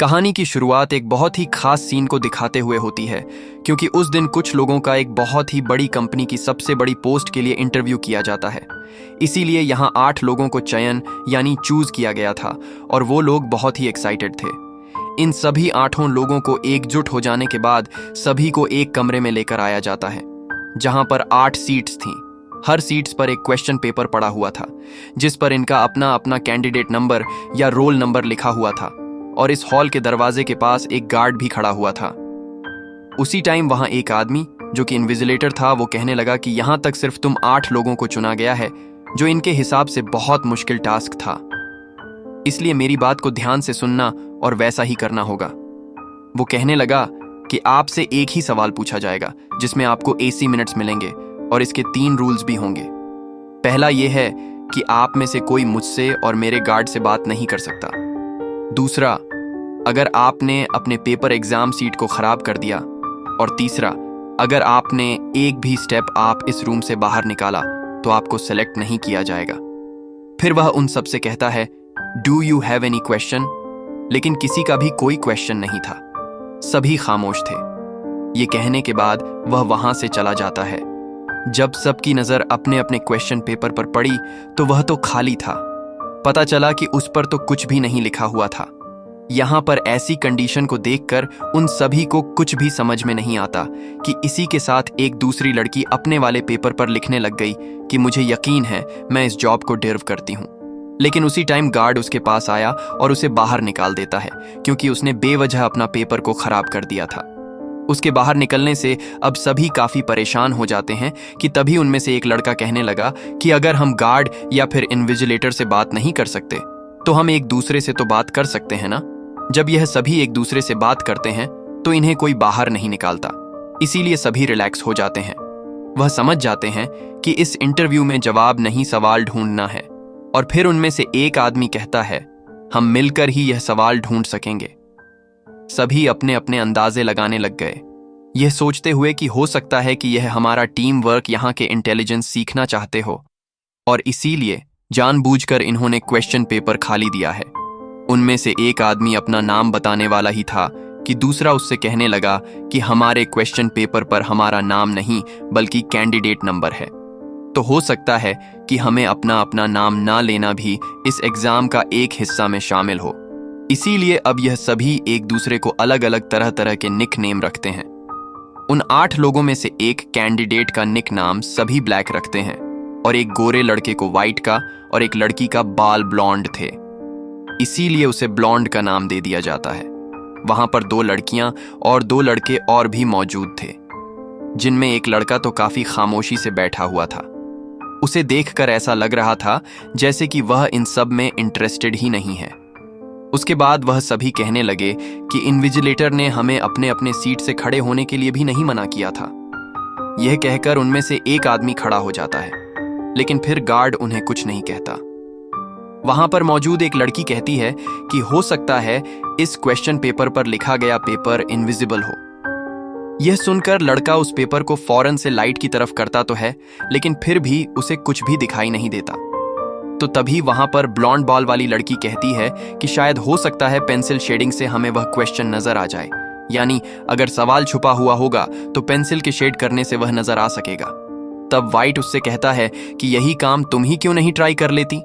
कहानी की शुरुआत एक बहुत ही खास सीन को दिखाते हुए होती है, क्योंकि उस दिन कुछ लोगों का एक बहुत ही बड़ी कंपनी की सबसे बड़ी पोस्ट के लिए इंटरव्यू किया जाता है। इसीलिए यहाँ 8 लोगों को चयन यानी चूज किया गया था और वो लोग बहुत ही एक्साइटेड थे। इन सभी 8 लोगों को एकजुट हो जाने के बाद सभी को एक कमरे में लेकर आया जाता है, जहां पर 8 सीट्स थीं। हर सीट्स पर एक क्वेश्चन पेपर पड़ा हुआ था, जिस पर इनका अपना अपना कैंडिडेट नंबर या रोल नंबर लिखा हुआ था, और इस हॉल के दरवाजे के पास एक गार्ड भी खड़ा हुआ था। उसी टाइम वहां एक आदमी जो कि इन्विजिलेटर था, वो कहने लगा कि यहां तक सिर्फ तुम 8 लोगों को चुना गया है, जो इनके हिसाब से बहुत मुश्किल टास्क था। इसलिए मेरी बात को ध्यान से सुनना और वैसा ही करना होगा। वो कहने लगा कि आपसे एक ही सवाल पूछा जाएगा, जिसमें आपको 80 मिनट्स मिलेंगे और इसके 3 रूल्स भी होंगे। पहला यह है कि आप में से कोई मुझसे और मेरे गार्ड से बात नहीं कर सकता। दूसरा, अगर आपने अपने पेपर एग्जाम सीट को खराब कर दिया। और तीसरा, अगर आपने एक भी स्टेप आप इस रूम से बाहर निकाला तो आपको सेलेक्ट नहीं किया जाएगा। फिर वह उन सब से कहता है, do you have any question? लेकिन किसी का भी कोई क्वेश्चन नहीं था, सभी खामोश थे। ये कहने के बाद वह वहां से चला जाता है। जब सबकी नजर अपने अपने क्वेश्चन पेपर पर पड़ी तो वह तो खाली था। पता चला कि उस पर तो कुछ भी नहीं लिखा हुआ था। यहां पर ऐसी कंडीशन को देखकर उन सभी को कुछ भी समझ में नहीं आता कि इसी के साथ एक दूसरी लड़की अपने वाले पेपर पर लिखने लग गई कि मुझे यकीन है मैं इस जॉब को डिजर्व करती हूं। लेकिन उसी टाइम गार्ड उसके पास आया और उसे बाहर निकाल देता है, क्योंकि उसने बेवजह अपना पेपर को खराब कर दिया था। उसके बाहर निकलने से अब सभी काफी परेशान हो जाते हैं कि तभी उनमें से एक लड़का कहने लगा कि अगर हम गार्ड या फिर इन्विजिलेटर से बात नहीं कर सकते तो हम एक दूसरे से तो बात कर सकते हैं ना। जब यह सभी एक दूसरे से बात करते हैं तो इन्हें कोई बाहर नहीं निकालता, इसीलिए सभी रिलैक्स हो जाते हैं। वह समझ जाते हैं कि इस इंटरव्यू में जवाब नहीं, सवाल ढूंढना है। और फिर उनमें से एक आदमी कहता है, हम मिलकर ही यह सवाल ढूंढ सकेंगे। सभी अपने अपने अंदाजे लगाने लग गए, यह सोचते हुए कि हो सकता है कि यह हमारा टीम वर्क, यहाँ के इंटेलिजेंस सीखना चाहते हो, और इसीलिए जानबूझकर इन्होंने क्वेश्चन पेपर खाली दिया है। उनमें से एक आदमी अपना नाम बताने वाला ही था कि दूसरा उससे कहने लगा कि हमारे क्वेश्चन पेपर पर हमारा नाम नहीं बल्कि कैंडिडेट नंबर है, तो हो सकता है कि हमें अपना अपना नाम ना लेना भी इस एग्जाम का एक हिस्सा में शामिल हो। इसीलिए अब यह सभी एक दूसरे को अलग अलग तरह तरह के निक नेम रखते हैं। उन 8 लोगों में से एक कैंडिडेट का निक नाम सभी ब्लैक रखते हैं, और एक गोरे लड़के को व्हाइट का और एक लड़की का बाल ब्लॉन्ड थे, इसीलिए उसे ब्लॉन्ड का नाम दे दिया जाता है। वहां पर 2 लड़कियां और 2 लड़के और भी मौजूद थे, जिनमें एक लड़का तो काफी खामोशी से बैठा हुआ था। उसे देखकर ऐसा लग रहा था जैसे कि वह इन सब में इंटरेस्टेड ही नहीं है। उसके बाद वह सभी कहने लगे कि इन्विजिलेटर ने हमें अपने अपने सीट से खड़े होने के लिए भी नहीं मना किया था। यह कहकर उनमें से एक आदमी खड़ा हो जाता है, लेकिन फिर गार्ड उन्हें कुछ नहीं कहता। वहां पर मौजूद एक लड़की कहती है कि हो सकता है इस क्वेश्चन पेपर पर लिखा गया पेपर इनविजिबल हो। यह सुनकर लड़का उस पेपर को फौरन से लाइट की तरफ करता तो है, लेकिन फिर भी उसे कुछ भी दिखाई नहीं देता। तो तभी वहां पर ब्लॉन्ड बॉल वाली लड़की कहती है कि शायद हो सकता है पेंसिल शेडिंग से हमें वह क्वेश्चन नजर आ जाए, यानी अगर सवाल छुपा हुआ होगा तो पेंसिल के शेड करने से वह नजर आ सकेगा। तब व्हाइट उससे कहता है कि यही काम तुम ही क्यों नहीं ट्राई कर लेती।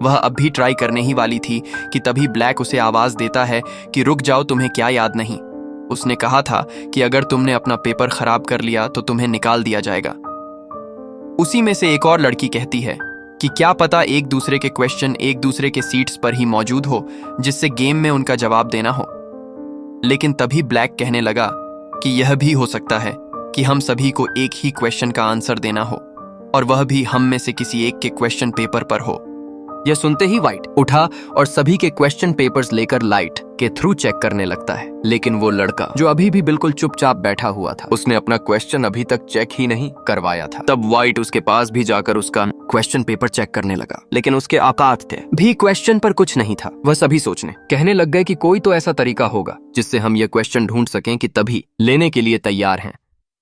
वह अब भी ट्राई करने ही वाली थी कि तभी ब्लैक उसे आवाज देता है कि रुक जाओ, तुम्हें क्या याद नहीं? उसने कहा था कि अगर तुमने अपना पेपर खराब कर लिया तो तुम्हें निकाल दिया जाएगा। उसी में से एक और लड़की कहती है कि क्या पता एक दूसरे के क्वेश्चन एक दूसरे के सीट्स पर ही मौजूद हो, जिससे गेम में उनका जवाब देना हो। लेकिन तभी ब्लैक कहने लगा कि यह भी हो सकता है कि हम सभी को एक ही क्वेश्चन का आंसर देना हो, और वह भी हम में से किसी एक के क्वेश्चन पेपर पर हो। यह सुनते ही व्हाइट उठा और सभी के क्वेश्चन पेपर्स लेकर लाइट के थ्रू चेक करने लगता है। लेकिन वो लड़का जो अभी भी बिल्कुल चुपचाप बैठा हुआ था, उसने अपना क्वेश्चन अभी तक चेक ही नहीं करवाया था। तब व्हाइट उसके पास भी जाकर उसका क्वेश्चन पेपर चेक करने लगा, लेकिन उसके औकात थे भी क्वेश्चन पर कुछ नहीं था। वह सभी सोचने कहने लग गए कि कोई तो ऐसा तरीका होगा जिससे हम ये क्वेश्चन ढूंढ सकें कि तभी लेने के लिए तैयार हैं।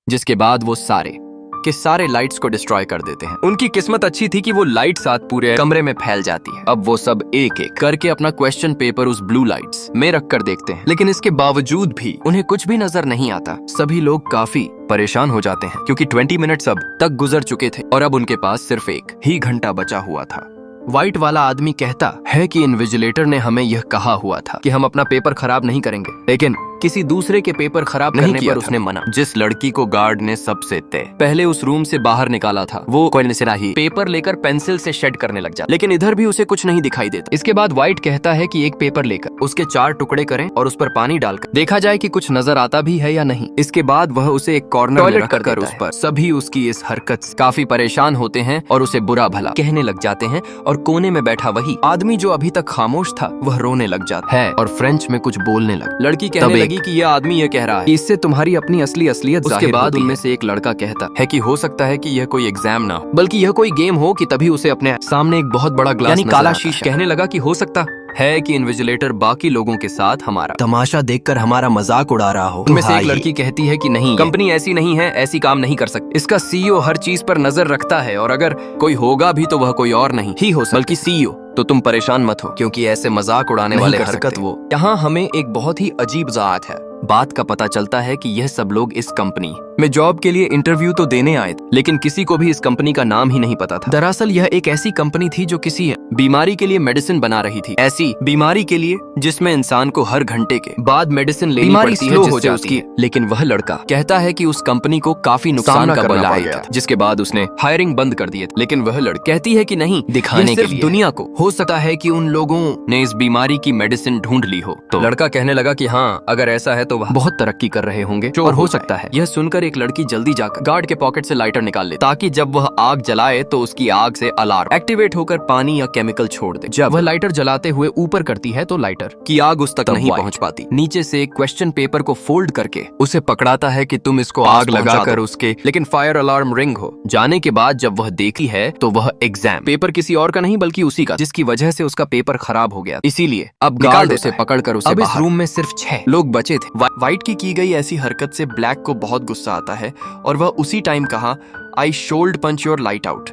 जिसके बाद वो सारे कि सारे लाइट्स को डिस्ट्रॉय कर देते हैं। उनकी किस्मत अच्छी थी कि वो लाइट साथ पूरे कमरे में फैल जाती है। अब वो सब एक एक करके अपना क्वेश्चन पेपर उस ब्लू लाइट्स में रख कर देखते हैं, लेकिन इसके बावजूद भी उन्हें कुछ भी नजर नहीं आता। सभी लोग काफी परेशान हो जाते हैं क्योंकि 20 मिनट्स अब तक गुजर चुके थे और अब उनके पास सिर्फ एक ही घंटा बचा हुआ था। व्हाइट वाला आदमी कहता है कि इन्विजिलेटर ने हमें यह कहा हुआ था कि हम अपना पेपर खराब नहीं करेंगे, लेकिन किसी दूसरे के पेपर खराब करने पर उसने मना। जिस लड़की को गार्ड ने सबसे पहले उस रूम से बाहर निकाला था, वो कोइंसिडेंटली पेपर लेकर पेंसिल से शेड करने लग जाता, लेकिन इधर भी उसे कुछ नहीं दिखाई देता। इसके बाद व्हाइट कहता है कि एक पेपर लेकर उसके 4 टुकड़े करें और उस पर पानी डालकर देखा जाए कि कुछ नजर आता भी है या नहीं। इसके बाद वह उसे एक कॉर्नर में रखकर उस पर सभी उसकी इस हरकत से काफी परेशान होते हैं और उसे बुरा भला कहने लग जाते हैं और कोने में बैठा वही आदमी जो अभी तक खामोश था वह रोने लग जाता है और फ्रेंच में कुछ बोलने लगा। लड़की कहने लगी कि यह आदमी यह कह रहा है कि इससे तुम्हारी अपनी असली असलियत जाहिर होती है। उसके बाद उनमें से एक लड़का कहता है कि हो सकता है कि यह कोई एग्जाम ना हो बल्कि यह कोई गेम हो कि तभी उसे अपने सामने एक बहुत बड़ा ग्लास यानी काला शीशा। कहने लगा कि हो सकता है कि इन्विजिलेटर बाकी लोगों के साथ हमारा तमाशा देखकर हमारा मजाक उड़ा रहा हो। उनमें से एक लड़की कहती है कि नहीं, कंपनी ऐसी नहीं है, ऐसी काम नहीं कर सकती। इसका सीईओ हर चीज पर नजर रखता है और अगर कोई होगा भी तो वह कोई और नहीं ही हो बल्कि सीईओ। तो तुम परेशान मत हो क्योंकि ऐसे मजाक उड़ाने वाले हरकत वो। यहाँ हमें एक बहुत ही अजीब बात है। बात का पता चलता है कि यह सब लोग इस कंपनी में जॉब के लिए इंटरव्यू तो देने आए थे, लेकिन किसी को भी इस कंपनी का नाम ही नहीं पता था। दरअसल यह एक ऐसी कंपनी थी जो किसी बीमारी के लिए मेडिसिन बना रही थी, ऐसी बीमारी के लिए जिसमें इंसान को हर घंटे के बाद मेडिसिन लेनी पड़ती है जिससे उसकी। लेकिन वह लड़का कहता है कि उस कंपनी को काफी नुकसान का बला आया था, जिसके बाद उसने हायरिंग बंद कर दी। लेकिन वह लड़की कहती है कि नहीं, दिखाने के लिए दुनिया को हो सकता है कि उन लोगों ने इस बीमारी की मेडिसिन ढूंढ ली हो। तो लड़का कहने लगा कि हाँ, अगर ऐसा है तो वह बहुत तरक्की कर रहे होंगे और हो सकता है। यह सुनकर एक लड़की जल्दी जाकर गार्ड के पॉकेट से लाइटर निकाल ले ताकि जब वह आग जलाए तो उसकी आग से अलार्म एक्टिवेट होकर पानी या केमिकल छोड़ दे। जब वह लाइटर जलाते हुए ऊपर करती है तो लाइटर की आग उस तक नहीं पहुंच पाती। नीचे से एक क्वेश्चन पेपर को फोल्ड करके उसे पकड़ाता है कि तुम इसको आग लगाकर उसके, लेकिन फायर अलार्म रिंग हो जाने के बाद जब वह देखी है तो वह एग्जाम पेपर किसी और का नहीं बल्कि उसी का, जिसकी वजह से उसका पेपर खराब हो गया। इसीलिए अब गार्ड उसे पकड़कर उसे बाहर। इस रूम में सिर्फ 6 लोग बचे थे। व्हाइट की गई ऐसी हरकत से ब्लैक को बहुत गुस्सा आता है और वह उसी टाइम कहा, I should punch your light out.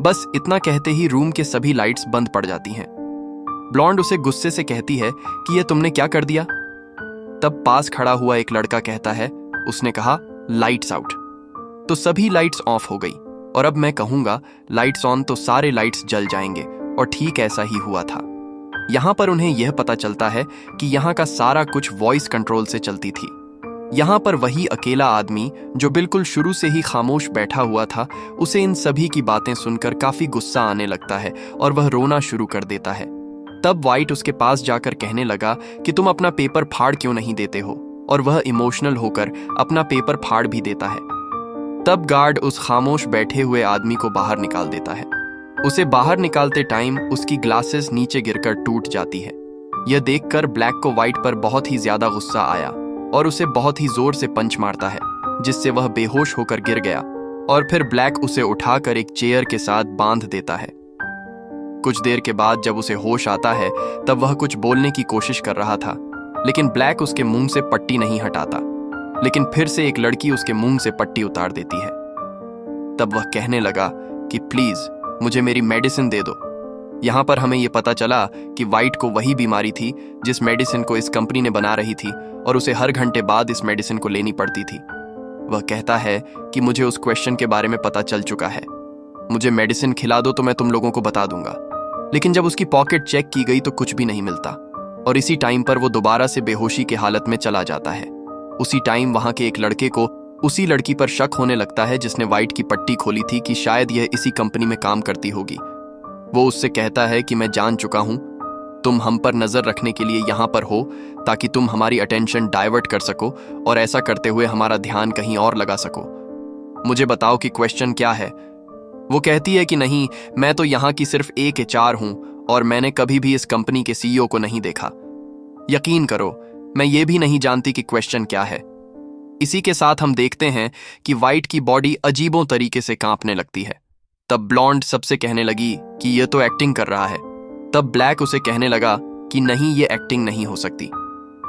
बस इतना कहते ही रूम के सभी लाइट्स बंद पड़ जाती हैं। ब्लॉन्ड उसे गुस्से से कहती है कि यह तुमने क्या कर दिया। तब पास खड़ा हुआ एक लड़का कहता है, उसने कहा लाइट्स आउट। तो सभी लाइट्स ऑफ हो गई और अब मैं कहूंगा लाइट्स ऑन तो सारे लाइट्स जल जाएंगे और ठीक ऐसा ही हुआ था। यहाँ पर उन्हें यह पता चलता है कि यहाँ का सारा कुछ वॉइस कंट्रोल से चलती थी। यहाँ पर वही अकेला आदमी जो बिल्कुल शुरू से ही खामोश बैठा हुआ था, उसे इन सभी की बातें सुनकर काफी गुस्सा आने लगता है और वह रोना शुरू कर देता है। तब व्हाइट उसके पास जाकर कहने लगा कि तुम अपना पेपर फाड़ क्यों नहीं देते हो, और वह इमोशनल होकर अपना पेपर फाड़ भी देता है। तब गार्ड उस खामोश बैठे हुए आदमी को बाहर निकाल देता है। उसे बाहर निकालते टाइम उसकी ग्लासेस नीचे गिरकर टूट जाती है। यह देखकर ब्लैक को व्हाइट पर बहुत ही ज्यादा गुस्सा आया और उसे बहुत ही जोर से पंच मारता है, जिससे वह बेहोश होकर गिर गया और फिर ब्लैक उसे उठाकर एक चेयर के साथ बांध देता है। कुछ देर के बाद जब उसे होश आता है तब वह कुछ बोलने की कोशिश कर रहा था, लेकिन ब्लैक उसके मुंह से पट्टी नहीं हटाता। लेकिन फिर से एक लड़की उसके मुंह से पट्टी उतार देती है। तब वह कहने लगा कि प्लीज मुझे मेरी मेडिसिन दे दो। यहाँ पर हमें यह पता चला कि व्हाइट को वही बीमारी थी जिस मेडिसिन को इस कंपनी ने बना रही थी और उसे हर घंटे बाद इस मेडिसिन को लेनी पड़ती थी। वह कहता है कि मुझे उस क्वेश्चन के बारे में पता चल चुका है, मुझे मेडिसिन खिला दो तो मैं तुम लोगों को बता दूंगा। लेकिन जब उसकी पॉकेट चेक की गई तो कुछ भी नहीं मिलता और इसी टाइम पर वो दोबारा से बेहोशी की हालत में चला जाता है। उसी टाइम वहां के एक लड़के को उसी लड़की पर शक होने लगता है जिसने व्हाइट की पट्टी खोली थी कि शायद यह इसी कंपनी में काम करती होगी। वो उससे कहता है कि मैं जान चुका हूं, तुम हम पर नजर रखने के लिए यहाँ पर हो ताकि तुम हमारी अटेंशन डाइवर्ट कर सको और ऐसा करते हुए हमारा ध्यान कहीं और लगा सको। मुझे बताओ कि क्वेश्चन क्या है। वो कहती है कि नहीं, मैं तो यहाँ की सिर्फ एक HR हूं और मैंने कभी भी इस कंपनी के CEO को नहीं देखा। यकीन करो, मैं ये भी नहीं जानती कि क्वेश्चन क्या है। इसी के साथ हम देखते हैं कि व्हाइट की बॉडी अजीबों तरीके से कांपने लगती है। तब ब्लॉन्ड सबसे कहने लगी कि यह तो एक्टिंग कर रहा है। तब ब्लैक उसे कहने लगा कि नहीं, ये एक्टिंग नहीं हो सकती,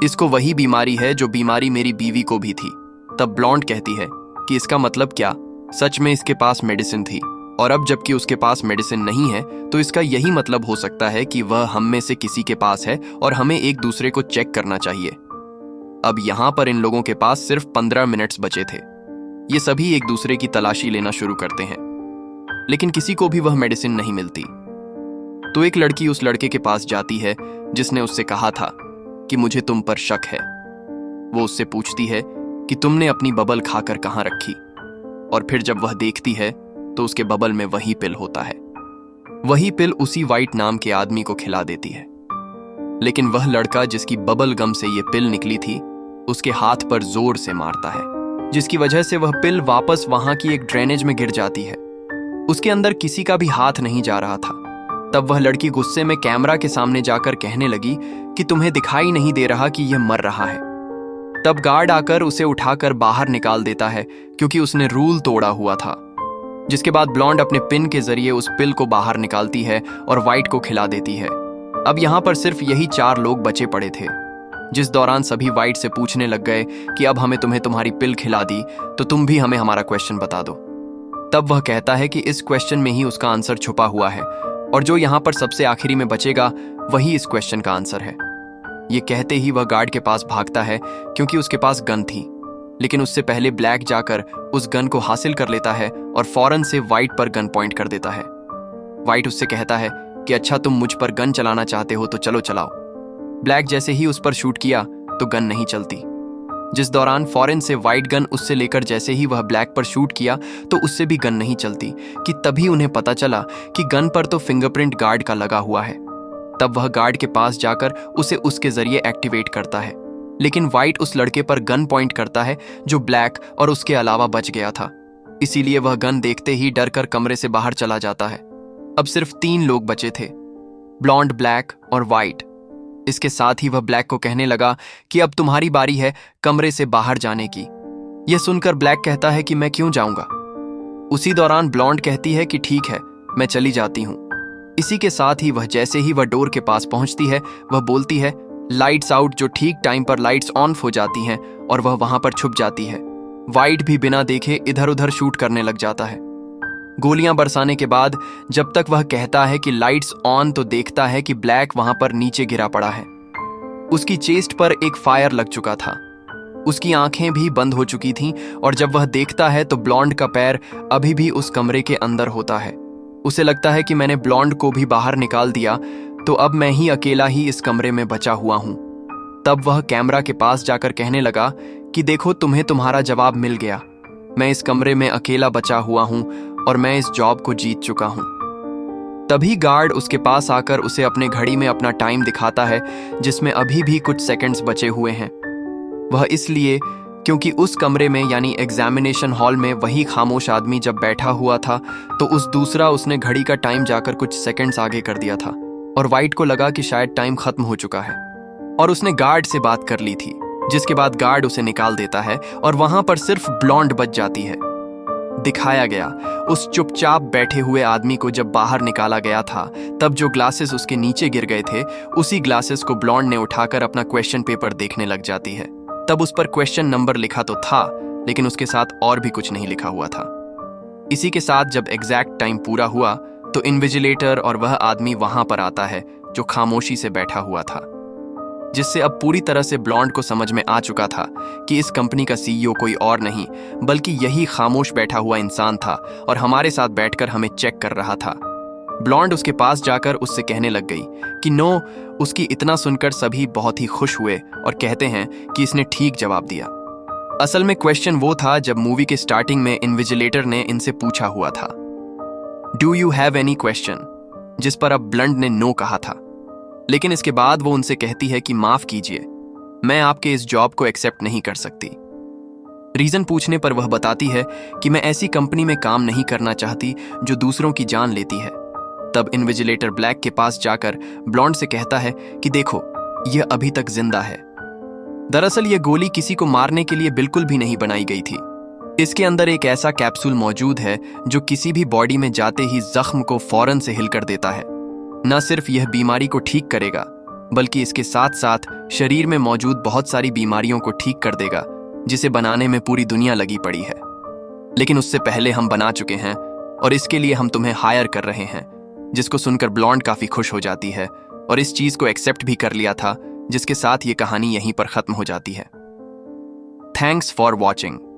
इसको वही बीमारी है जो बीमारी मेरी बीवी को भी थी। तब ब्लॉन्ड कहती है कि इसका मतलब क्या, सच में इसके पास मेडिसिन थी, और अब जबकि उसके पास मेडिसिन नहीं है तो इसका यही मतलब हो सकता है कि वह हम में से किसी के पास है और हमें एक दूसरे को चेक करना चाहिए। अब यहां पर इन लोगों के पास सिर्फ 15 मिनट्स बचे थे। ये सभी एक दूसरे की तलाशी लेना शुरू करते हैं, लेकिन किसी को भी वह मेडिसिन नहीं मिलती। तो एक लड़की उस लड़के के पास जाती है जिसने उससे कहा था कि मुझे तुम पर शक है। वो उससे पूछती है कि तुमने अपनी बबल खाकर कहां रखी, और फिर जब वह देखती है तो उसके बबल में वही पिल होता है। वही पिल उसी वाइट नाम के आदमी को खिला देती है। लेकिन वह लड़का जिसकी बबल गम से ये पिल निकली थी उसके हाथ पर जोर से मारता है, जिसकी वजह से वह पिल वापस वहां की एक ड्रेनेज में गिर जाती है। उसके अंदर किसी का भी हाथ नहीं जा रहा था। तब वह लड़की गुस्से में कैमरा के सामने जाकर कहने लगी कि तुम्हें दिखाई नहीं दे रहा कि यह मर रहा है। तब गार्ड आकर उसे उठाकर बाहर निकाल देता है क्योंकि उसने रूल तोड़ा हुआ था। जिसके बाद ब्लॉन्ड अपने पिन के जरिए उस पिल को बाहर निकालती है और वाइट को खिला देती है। अब यहाँ पर सिर्फ यही 4 लोग बचे पड़े थे, जिस दौरान सभी वाइट से पूछने लग गए कि अब हमें तुम्हें तुम्हारी पिल खिला दी तो तुम भी हमें हमारा क्वेश्चन बता दो। तब वह कहता है कि इस क्वेश्चन में ही उसका आंसर छुपा हुआ है, और जो यहाँ पर सबसे आखिरी में बचेगा वही इस क्वेश्चन का आंसर है। ये कहते ही वह गार्ड के पास भागता है क्योंकि उसके पास गन थी, लेकिन उससे पहले ब्लैक जाकर उस गन को हासिल कर लेता है और फौरन से वाइट पर गन पॉइंट कर देता है। वाइट उससे कहता है कि अच्छा तुम मुझ पर गन चलाना चाहते हो तो चलो चलाओ। ब्लैक जैसे ही उस पर शूट किया तो गन नहीं चलती, जिस दौरान फौरन से वाइट गन उससे लेकर जैसे ही वह ब्लैक पर शूट किया तो उससे भी गन नहीं चलती कि तभी उन्हें पता चला कि गन पर तो फिंगरप्रिंट गार्ड का लगा हुआ है। तब वह गार्ड के पास जाकर उसे उसके जरिए एक्टिवेट करता है, लेकिन वाइट उस लड़के पर गन पॉइंट करता है जो ब्लैक और उसके अलावा बच गया था। इसीलिए वह गन देखते ही डर कर कमरे से बाहर चला जाता है। अब सिर्फ 3 लोग बचे थे, ब्लॉन्ड, ब्लैक और वाइट। इसके साथ ही वह ब्लैक को कहने लगा कि अब तुम्हारी बारी है कमरे से बाहर जाने की। यह सुनकर ब्लैक कहता है कि मैं क्यों जाऊंगा। उसी दौरान ब्लॉन्ड कहती है कि ठीक है मैं चली जाती हूं। इसी के साथ ही वह जैसे ही वह डोर के पास पहुंचती है वह बोलती है लाइट्स आउट, जो ठीक टाइम पर लाइट्स ऑन हो जाती हैं और वह वहां पर छुप जाती है। वाइट भी बिना देखे इधर उधर शूट करने लग जाता है। गोलियां बरसाने के बाद जब तक वह कहता है कि लाइट्स ऑन तो देखता है कि ब्लैक वहां पर नीचे गिरा पड़ा है। उसकी चेस्ट पर एक फायर लग चुका था, उसकी आंखें भी बंद हो चुकी थीं, और जब वह देखता है तो ब्लॉन्ड का पैर अभी भी उस कमरे के अंदर होता है। उसे लगता है कि मैंने ब्लॉन्ड को भी बाहर निकाल दिया तो अब मैं ही अकेला ही इस कमरे में बचा हुआ हूं। तब वह कैमरा के पास जाकर कहने लगा कि देखो तुम्हें तुम्हारा जवाब मिल गया, मैं इस कमरे में अकेला बचा हुआ हूं और मैं इस जॉब को जीत चुका हूं। तभी गार्ड उसके पास आकर उसे अपने घड़ी में अपना टाइम दिखाता है जिसमें अभी भी कुछ सेकंड्स बचे हुए हैं। वह इसलिए क्योंकि उस कमरे में यानी एग्जामिनेशन हॉल में वही खामोश आदमी जब बैठा हुआ था तो उस दूसरा उसने घड़ी का टाइम जाकर कुछ सेकंड्स आगे कर दिया था, और वाइट को लगा कि शायद टाइम खत्म हो चुका है और उसने गार्ड से बात कर ली थी, जिसके बाद गार्ड उसे निकाल देता है और वहां पर सिर्फ ब्लॉन्ड बच जाती है। दिखाया गया उस चुपचाप बैठे हुए आदमी को जब बाहर निकाला गया था तब जो ग्लासेस उसके नीचे गिर गए थे उसी ग्लासेस को ब्लॉन्ड ने उठाकर अपना क्वेश्चन पेपर देखने लग जाती है। तब उस पर क्वेश्चन नंबर लिखा तो था, लेकिन उसके साथ और भी कुछ नहीं लिखा हुआ था। इसी के साथ जब एग्जैक्ट टाइम पूरा हुआ तो इन्विजिलेटर और वह आदमी वहां पर आता है जो खामोशी से बैठा हुआ था, जिससे अब पूरी तरह से ब्लॉन्ड को समझ में आ चुका था कि इस कंपनी का सीईओ कोई और नहीं बल्कि यही खामोश बैठा हुआ इंसान था और हमारे साथ बैठकर हमें चेक कर रहा था। ब्लॉन्ड उसके पास जाकर उससे कहने लग गई कि नो। उसकी इतना सुनकर सभी बहुत ही खुश हुए और कहते हैं कि इसने ठीक जवाब दिया। असल में क्वेश्चन वो था जब मूवी के स्टार्टिंग में इन्विजिलेटर ने इनसे पूछा हुआ था, do you have any question, जिस पर अब ब्लॉन्ड ने नो कहा था। लेकिन इसके बाद वो उनसे कहती है कि माफ कीजिए, मैं आपके इस जॉब को एक्सेप्ट नहीं कर सकती। रीजन पूछने पर वह बताती है कि मैं ऐसी कंपनी में काम नहीं करना चाहती जो दूसरों की जान लेती है। तब इन्विजिलेटर ब्लैक के पास जाकर ब्लॉन्ड से कहता है कि देखो यह अभी तक जिंदा है। दरअसल यह गोली किसी को मारने के लिए बिल्कुल भी नहीं बनाई गई थी। इसके अंदर एक ऐसा कैप्सूल मौजूद है जो किसी भी बॉडी में जाते ही जख्म को फौरन से हिल कर देता है। न सिर्फ यह बीमारी को ठीक करेगा बल्कि इसके साथ साथ शरीर में मौजूद बहुत सारी बीमारियों को ठीक कर देगा जिसे बनाने में पूरी दुनिया लगी पड़ी है। लेकिन उससे पहले हम बना चुके हैं और इसके लिए हम तुम्हें हायर कर रहे हैं। जिसको सुनकर ब्लॉन्ड काफी खुश हो जाती है और इस चीज को एक्सेप्ट भी कर लिया था, जिसके साथ ये कहानी यहीं पर खत्म हो जाती है। Thanks for watching.